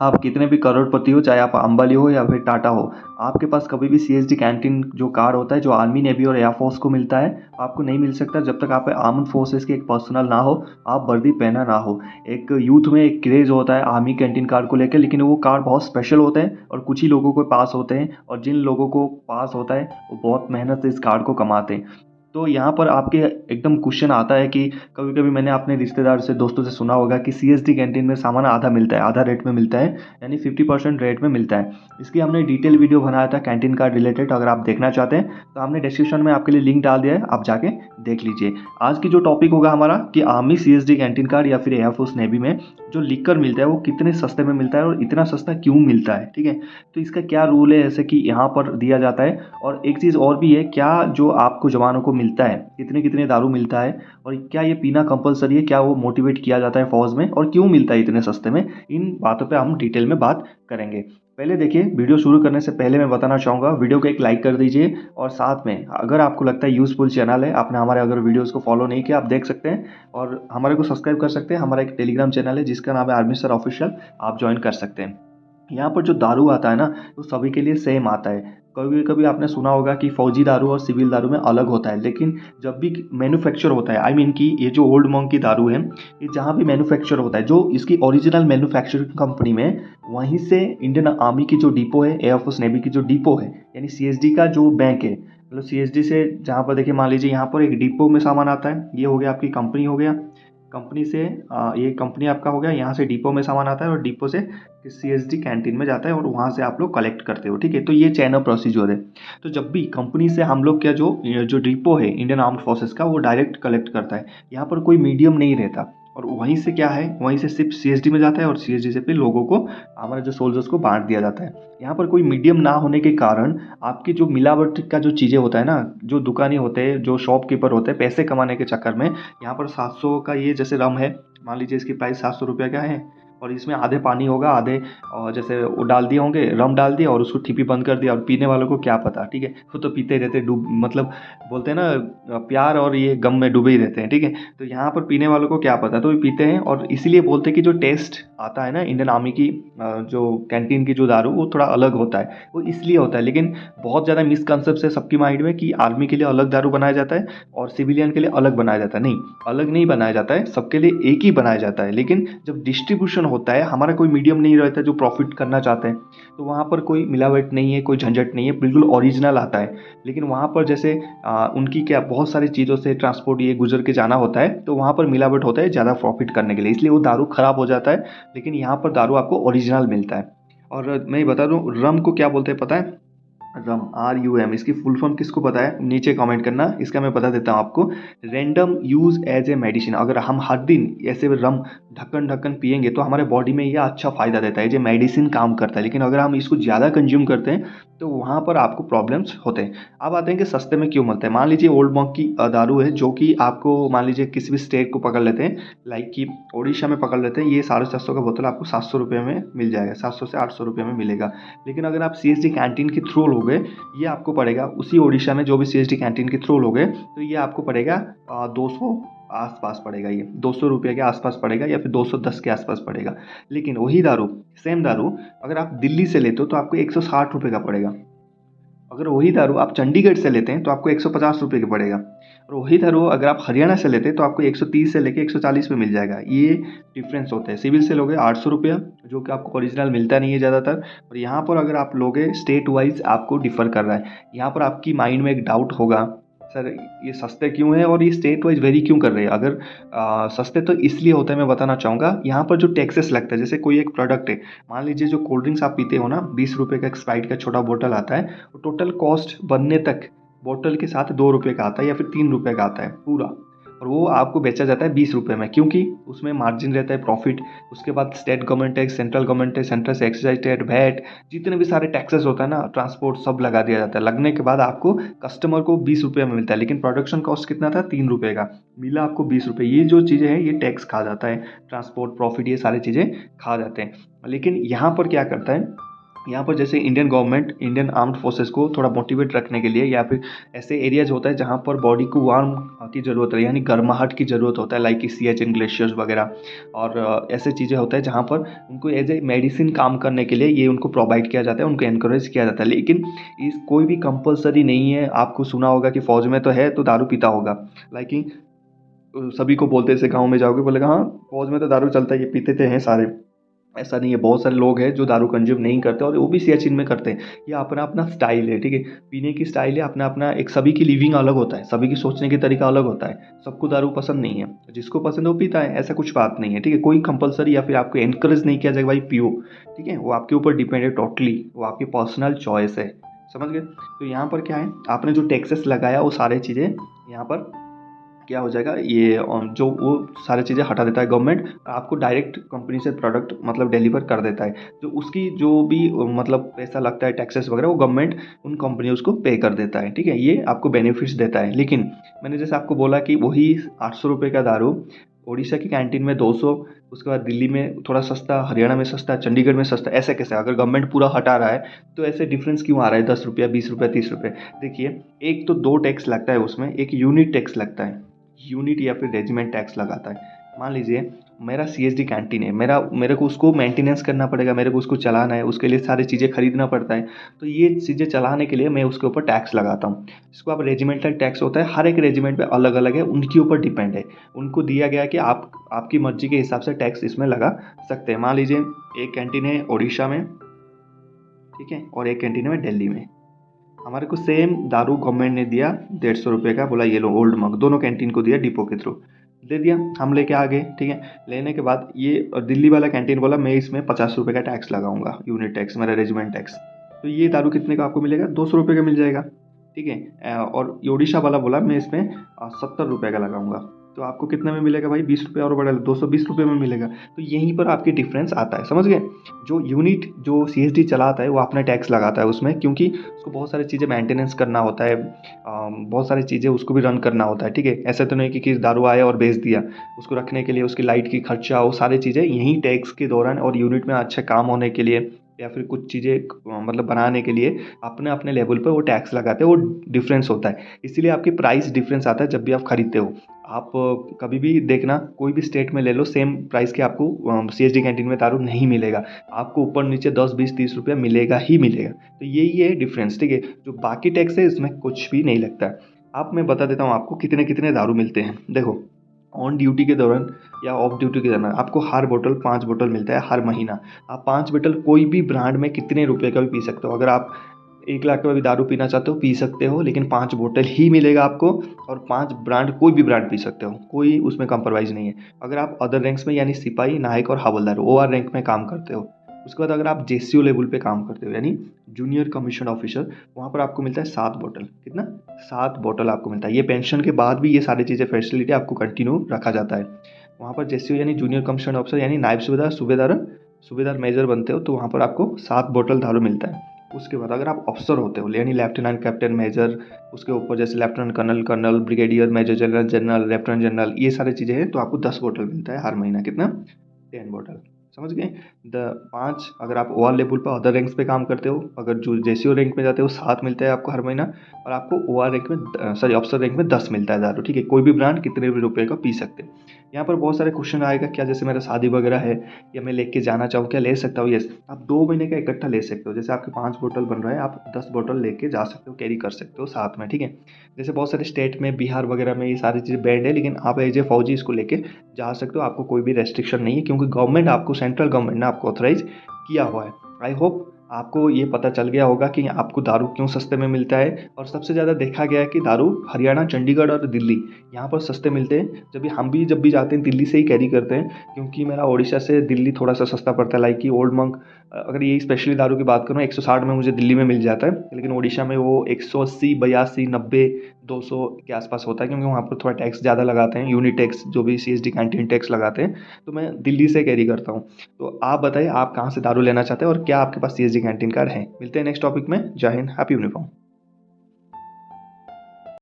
आप कितने भी करोड़पति हो, चाहे आप अंबानी हो या फिर टाटा हो, आपके पास कभी भी सीएसडी कैंटीन जो कार्ड होता है जो आर्मी, नेवी और एयरफोर्स को मिलता है, आपको नहीं मिल सकता जब तक आप आर्म्ड फोर्सेस के एक पर्सनल ना हो, आप वर्दी पहना ना हो। एक यूथ में एक क्रेज़ होता है आर्मी कैंटीन कार्ड को लेकर, लेकिन वो कार्ड बहुत स्पेशल होते हैं और कुछ ही लोगों को पास होते हैं, और जिन लोगों को पास होता है वो बहुत मेहनत से इस कार्ड को कमाते हैं। तो यहाँ पर आपके एकदम क्वेश्चन आता है कि कभी कभी मैंने अपने रिश्तेदार से, दोस्तों से सुना होगा कि सीएसडी कैंटीन में सामान आधा मिलता है, आधा रेट में मिलता है, यानी 50% रेट में मिलता है। इसकी हमने डिटेल वीडियो बनाया था कैंटीन कार्ड रिलेटेड, अगर आप देखना चाहते हैं तो हमने डिस्क्रिप्शन में आपके लिए लिंक डाल दिया है, आप जाके देख लीजिए। आज की जो टॉपिक होगा हमारा कि आर्मी सीएसडी कैंटीन कार्ड या फिर एयरफोर्स नेवी में जो लिकर मिलता है वो कितने सस्ते में मिलता है और इतना सस्ता क्यों मिलता है, ठीक है। तो इसका क्या रूल है ऐसे कि यहाँ पर दिया जाता है, और एक चीज़ और भी है, क्या जो आपको जवानों को मिलता है, कितने कितने दारू मिलता है, और क्या ये पीना कंपलसरी है, क्या वो मोटिवेट किया जाता है फौज में, और क्यों मिलता है इतने सस्ते में, इन बातों पे हम डिटेल में बात करेंगे। पहले देखिए, वीडियो शुरू करने से पहले मैं बताना चाहूँगा, वीडियो को एक लाइक कर दीजिए, और साथ में अगर आपको लगता है यूज़फुल चैनल है, आपने हमारे अगर वीडियोज़ को फॉलो नहीं किया, आप देख सकते हैं और हमारे को सब्सक्राइब कर सकते हैं। हमारा एक टेलीग्राम चैनल है जिसका नाम है आर्मी सर ऑफिशियल, आप ज्वाइन कर सकते हैं। यहाँ पर जो दारू आता है ना, वो सभी के लिए सेम आता है। कभी कभी आपने सुना होगा कि फौजी दारू और सिविल दारू में अलग होता है, लेकिन जब भी मैन्युफैक्चर होता है, आई मीन कि ये जो ओल्ड मॉन्क की दारू है, ये जहाँ भी मैन्युफैक्चर होता है, जो इसकी ओरिजिनल मैन्युफैक्चरिंग कंपनी में, वहीं से इंडियन आर्मी की जो डिपो है, एयरफोर्स नेवी की जो डिपो है, यानी सीएसडी का जो बैंक है, मतलब सीएसडी से जहाँ पर देखिए, मान लीजिए यहाँ पर एक डिपो में सामान आता है, ये हो गया आपकी कंपनी हो गया, कंपनी से ये कंपनी आपका हो गया, यहाँ से डिपो में सामान आता है और डिपो से सीएसडी कैंटीन में जाता है और वहाँ से आप लोग कलेक्ट करते हो, ठीक है। तो ये चैन ऑफ प्रोसीजर है। तो जब भी कंपनी से हम लोग क्या, जो जो डिपो है इंडियन आर्म्ड फोर्सेस का, वो डायरेक्ट कलेक्ट करता है, यहाँ पर कोई मीडियम नहीं रहता, और वहीं से क्या है, वहीं से सिर्फ सीएसडी में जाता है और सीएसडी से फिर लोगों को, हमारे जो सोल्जर्स को बांट दिया जाता है। यहाँ पर कोई मीडियम ना होने के कारण आपकी जो मिलावट का जो चीज़ें होता है ना, जो दुकानी होते हैं, जो शॉपकीपर होते हैं, पैसे कमाने के चक्कर में यहाँ पर 700 का ये जैसे रम है, मान लीजिए इसकी प्राइस 700 रुपये का है, और इसमें आधे पानी होगा, आधे जैसे वो डाल दिए होंगे, रम डाल दिया और उसको ठीपी बंद कर दिया, और पीने वालों को क्या पता, ठीक है, वो तो पीते ही रहते डूब, मतलब बोलते हैं ना, प्यार और ये गम में डूबे ही रहते हैं, ठीक है। तो यहाँ पर पीने वालों को क्या पता, तो ये पीते हैं, और इसीलिए बोलते हैं कि जो टेस्ट आता है ना इंडियन आर्मी की जो कैंटीन की जो दारू, वो थोड़ा अलग होता है, वो इसलिए होता है। लेकिन बहुत ज़्यादा मिसकंसेप्ट है सबकी माइंड में कि आर्मी के लिए अलग दारू बनाया जाता है और सिविलियन के लिए अलग बनाया जाता है। नहीं, अलग नहीं बनाया जाता है, सबके लिए एक ही बनाया जाता है। लेकिन जब डिस्ट्रीब्यूशन होता है, हमारा कोई मीडियम नहीं रहता जो प्रॉफिट करना चाहते हैं, तो वहाँ पर कोई मिलावट नहीं है, कोई झंझट नहीं है, बिल्कुल ओरिजिनल आता है। लेकिन वहाँ पर जैसे उनकी क्या, बहुत सारी चीज़ों से ट्रांसपोर्ट ये गुजर के जाना होता है, तो वहाँ पर मिलावट होता है ज़्यादा प्रॉफिट करने के लिए, इसलिए वो दारू खराब हो जाता है। लेकिन यहाँ पर दारू आपको ओरिजिनल मिलता है। और मैं बता दूँ, रम को क्या बोलते हैं पता है? रम, RUM, इसकी फुल फॉर्म किसको पता है नीचे कमेंट करना, इसका मैं बता देता हूँ आपको। Random use as a medicine. अगर हम हर दिन ऐसे रम ढक्कन ढक्कन पियेंगे तो हमारे बॉडी में यह अच्छा फ़ायदा देता है, जो मेडिसिन काम करता है। लेकिन अगर हम इसको ज़्यादा कंज्यूम करते हैं तो वहाँ पर आपको प्रॉब्लम्स होते हैं। अब आते हैं कि सस्ते में क्यों मिलता है। मान लीजिए ओल्ड मॉन्क की दारू है, जो कि आपको, मान लीजिए किसी भी स्टेट को पकड़ लेते हैं, लाइक कि उड़ीसा में पकड़ लेते हैं, ये 750 का बोतल आपको 700 रुपये में मिल जाएगा, 700 से 800 रुपये में मिलेगा। लेकिन अगर आप सीएसडी कैंटीन के थ्रू लोगे, ये आपको पड़ेगा, उसी ओडिशा में जो भी सीएसडी कैंटीन के थ्रू लोगे, तो ये आपको पड़ेगा 200 आसपास पड़ेगा, ये 200 रुपये के आसपास पड़ेगा, या फिर 210 के आसपास पड़ेगा। लेकिन वही दारू, सेम दारू अगर आप दिल्ली से लेते हो तो आपको 160 रुपये का पड़ेगा। अगर वही दारू आप चंडीगढ़ से लेते हैं तो आपको 150 रुपये का पड़ेगा। और वही दारू अगर आप हरियाणा से लेते हैं तो आपको 130 से लेके 140 में मिल जाएगा। ये डिफरेंस होता है। सिविल से लोगे 800 रुपया, जो कि आपको ओरिजिनल मिलता नहीं है ज़्यादातर। और यहाँ पर अगर आप लोगे, स्टेट वाइज आपको डिफ़र कर रहा है। यहाँ पर आपकी माइंड में एक डाउट होगा, सर ये सस्ते क्यों है और ये स्टेट वाइज वेरी क्यों कर रहे हैं। अगर सस्ते तो इसलिए होता है, मैं बताना चाहूँगा, यहाँ पर जो टैक्सेस लगता है, जैसे कोई एक प्रोडक्ट है, मान लीजिए जो कोल्ड ड्रिंक्स आप पीते हो ना, 20 रुपये का एक स्प्राइट का छोटा बोतल आता है, वो टोटल कॉस्ट बनने तक बोतल के साथ 2 रुपये का आता है या फिर 3 रुपये का आता है पूरा, और वो आपको बेचा जाता है 20 रुपये में, क्योंकि उसमें मार्जिन रहता है, प्रॉफिट। उसके बाद state government tax, central government tax, central से एक्साइज टैक्स, वैट, जितने भी सारे टैक्सेस होता है ना, ट्रांसपोर्ट, सब लगा दिया जाता है। लगने के बाद आपको कस्टमर को 20 रुपये में मिलता है, लेकिन प्रोडक्शन कॉस्ट कितना था, 3 रुपये का, मिला आपको 20 रुपये। ये जो चीज़ें हैं, ये टैक्स खा जाता है, ट्रांसपोर्ट, प्रॉफिट, ये सारी चीज़ें खा जाते हैं। लेकिन यहाँ पर क्या करता है, यहाँ पर जैसे Indian government Indian armed forces को थोड़ा मोटिवेट रखने के लिए या फिर ऐसे एरियाज होता है जहाँ पर बॉडी को वार्म की ज़रूरत है, यानी गर्माहट की ज़रूरत होता है, लाइक कि सियाचिन ग्लेशियर्स वगैरह और ऐसे चीज़ें होता है जहाँ पर उनको एज ए मेडिसिन काम करने के लिए ये उनको प्रोवाइड किया जाता है, उनको एनकरेज किया जाता है। लेकिन इस कोई भी कंपलसरी नहीं है। आपको सुना होगा कि फ़ौज में तो है तो दारू पीता होगा, लाइक कि सभी को बोलते हैं, जैसे गाँव में जाओगे बोलेगा हाँ फ़ौज में तो दारू चलता है, ये पीते थे हैं सारे। ऐसा नहीं है, बहुत सारे लोग हैं जो दारू कंज्यूम नहीं करते और वो भी सियाचिन में करते हैं। ये अपना अपना स्टाइल है, ठीक है, पीने की स्टाइल है अपना अपना। एक सभी की लिविंग अलग होता है, सभी की सोचने की तरीका अलग होता है। सबको दारू पसंद नहीं है, जिसको पसंद है वो पीता है, ऐसा कुछ बात नहीं है, ठीक है। कोई कंपलसरी या फिर आपको एनकरेज नहीं किया जाएगा भाई पियो, ठीक है, वो आपके ऊपर डिपेंड है टोटली, वो आपकी पर्सनल चॉइस है। समझ गए। तो यहाँ पर क्या है, आपने जो टैक्सेस लगाया वो सारी चीज़ें यहाँ पर क्या हो जाएगा, ये जो वो सारी चीज़ें हटा देता है गवर्नमेंट, आपको डायरेक्ट कंपनी से प्रोडक्ट मतलब डिलीवर कर देता है। जो उसकी जो भी मतलब पैसा लगता है टैक्सेस वगैरह वो गवर्नमेंट उन कंपनियों को पे कर देता है, ठीक है, ये आपको बेनिफिट्स देता है। लेकिन मैंने जैसे आपको बोला कि वही 800 रुपये का दारू उड़ीसा की कैंटीन में 200, उसके बाद दिल्ली में थोड़ा सस्ता, हरियाणा में सस्ता, चंडीगढ़ में सस्ता, ऐसे कैसे? अगर गवर्नमेंट पूरा हटा रहा है तो ऐसे डिफरेंस क्यों आ रहा है 10 रुपया, 20 रुपया, 30 रुपये? देखिए, एक तो दो टैक्स लगता है उसमें, एक यूनिट टैक्स लगता है, यूनिट या फिर रेजिमेंट टैक्स लगाता है। मान लीजिए मेरा सीएसडी कैंटीन है, मेरे को उसको मेंटेनेंस करना पड़ेगा, मेरे को उसको चलाना है, उसके लिए सारी चीज़ें खरीदना पड़ता है। तो ये चीज़ें चलाने के लिए मैं उसके ऊपर टैक्स लगाता हूँ। इसको आप रेजिमेंटल टैक्स होता है, हर एक रेजिमेंट पे अलग अलग है, उनके ऊपर डिपेंड है। उनको दिया गया है कि आप आपकी मर्जी के हिसाब से टैक्स इसमें लगा सकते हैं। मान लीजिए एक कैंटीन है उड़ीसा में, ठीक है, और एक कैंटीन है दिल्ली में। हमारे को सेम दारू गवर्नमेंट ने दिया 150 रुपये का, बोला ये लो ओल्ड मग, दोनों कैंटीन को दिया डिपो के थ्रू, दे दिया, हम लेके आ गए, ठीक है। लेने के बाद ये दिल्ली वाला कैंटीन बोला मैं इसमें 50 रुपये का टैक्स लगाऊंगा, यूनिट टैक्स, मेरा रेजिमेंट टैक्स। तो ये दारू कितने का आपको मिलेगा? 200 रुपये का मिल जाएगा, ठीक है। और ये ओडिशा वाला बोला मैं इसमें 70 रुपये का लगाऊंगा, तो आपको कितने में मिलेगा भाई? 20 रुपये और बढ़ा लो, 220 रुपये में मिलेगा। तो यहीं पर आपकी डिफरेंस आता है, समझ गए। जो यूनिट जो सीएसडी चलाता है वो अपना टैक्स लगाता है उसमें, क्योंकि उसको बहुत सारी चीज़ें मेंटेनेंस करना होता है, बहुत सारी चीज़ें उसको भी रन करना होता है, ठीक है। ऐसा तो नहीं कि दारू आया और बेच दिया, उसको रखने के लिए उसकी लाइट की खर्चा, वो सारी चीज़ें यहीं टैक्स के दौरान और यूनिट में अच्छा काम होने के लिए या फिर कुछ चीज़ें मतलब बनाने के लिए अपने अपने लेवल पर वो टैक्स लगाते हैं, वो डिफरेंस होता है। इसीलिए आपकी प्राइस डिफरेंस आता है जब भी आप खरीदते हो। आप कभी भी देखना, कोई भी स्टेट में ले लो, सेम प्राइस के आपको सीएसडी कैंटीन में दारू नहीं मिलेगा, आपको ऊपर नीचे 10, 20, 30 रुपया मिलेगा ही मिलेगा। तो यही है डिफरेंस, ठीक है। जो बाकी टैक्स है इसमें कुछ भी नहीं लगता है। अब मैं बता देता हूँ आपको कितने कितने दारू मिलते हैं। देखो, ऑन ड्यूटी के दौरान या ऑफ ड्यूटी के दौरान आपको हर बोतल 5 बोतल मिलता है हर महीना। आप 5 बोतल कोई भी ब्रांड में कितने रुपए का भी पी सकते हो। अगर आप 1 लाख का भी दारू पीना चाहते हो पी सकते हो, लेकिन 5 बोतल ही मिलेगा आपको। और 5 ब्रांड, कोई भी ब्रांड पी सकते हो, कोई उसमें कंप्रोमाइज़ नहीं है। अगर आप अदर रैंक्स में यानी सिपाही, नायक और हवलदार ओआर रैंक में काम करते हो, उसके बाद अगर आप जेसीओ लेवल पे काम करते हो यानी जूनियर कमीशन ऑफिसर, वहाँ पर आपको मिलता है 7 बोतल। कितना? 7 बोतल आपको मिलता है। ये पेंशन के बाद भी ये सारी चीज़ें फैसिलिटी आपको कंटिन्यू रखा जाता है। वहाँ पर जेसीओ यानी जूनियर कमीशन ऑफिसर यानी नायब सूबेदार, सूबेदार मेजर बनते हो तो वहाँ पर आपको 7 बोतल दारू मिलता है। उसके बाद अगर आप अफसर होते हो यानी लेफ्टिनेंट, कैप्टन, मेजर, उसके ऊपर जैसे lieutenant colonel, brigadier, major general, lieutenant general, ये सारी चीज़ें हैं, तो आपको 10 बोतल मिलता है हर महीना। कितना? 10 बोतल। समझ गए। द 5 अगर आप ओआर लेवल पर अदर रैंक्स पे काम करते हो, अगर जो जेसीओ रैंक में जाते हो 7 मिलता है आपको हर महीना। और आपको ओआर रैंक में सॉरी अफसर रैंक में 10 मिलता है दारू, ठीक है। कोई भी ब्रांड कितने भी रुपए का पी सकते हो। यहाँ पर बहुत सारे क्वेश्चन आएगा, क्या जैसे मेरा शादी वगैरह है या मैं लेके जाना चाहूँ, क्या ले सकता हूँ? यस, आप 2 महीने का इकट्ठा ले सकते हो। जैसे आपके 5 बोतल बन रहा है, आप 10 बोतल लेके जा सकते हो, कैरी कर सकते हो साथ में, ठीक है। जैसे बहुत सारे स्टेट में, बिहार वगैरह में ये सारी चीज़ें बैंड है, लेकिन आप एज ए फौजी इसको लेके जा सकते हो, आपको कोई भी रेस्ट्रिक्शन नहीं है, क्योंकि गवर्नमेंट आपको, सेंट्रल गवर्नमेंट ने आपको ऑथराइज किया हुआ है। आई होप आपको ये पता चल गया होगा कि आपको दारू क्यों सस्ते में मिलता है। और सबसे ज़्यादा देखा गया है कि दारू हरियाणा, चंडीगढ़ और दिल्ली यहाँ पर सस्ते मिलते हैं। जब भी जाते हैं दिल्ली से ही कैरी करते हैं, क्योंकि मेरा ओडिशा से दिल्ली थोड़ा सा सस्ता पड़ता है। लाइक कि ओल्ड मंक, अगर ये स्पेशली दारू की बात करूँ, 160 में मुझे दिल्ली में मिल जाता है, लेकिन ओडिशा में वो 180, 82, 90, 200 के आसपास होता है, क्योंकि वहाँ पर थोड़ा टैक्स ज़्यादा लगाते हैं, यूनिट टैक्स जो भी सीएसडी कैंटीन टैक्स लगाते हैं। तो मैं दिल्ली से कैरी करता हूँ। तो आप बताइए आप कहाँ से दारू लेना चाहते हैं और क्या आपके पास सीएसडी कैंटीन कार्ड है। मिलते हैं नेक्स्ट टॉपिक में। जय हिंद, हैप्पी यूनिफॉर्म।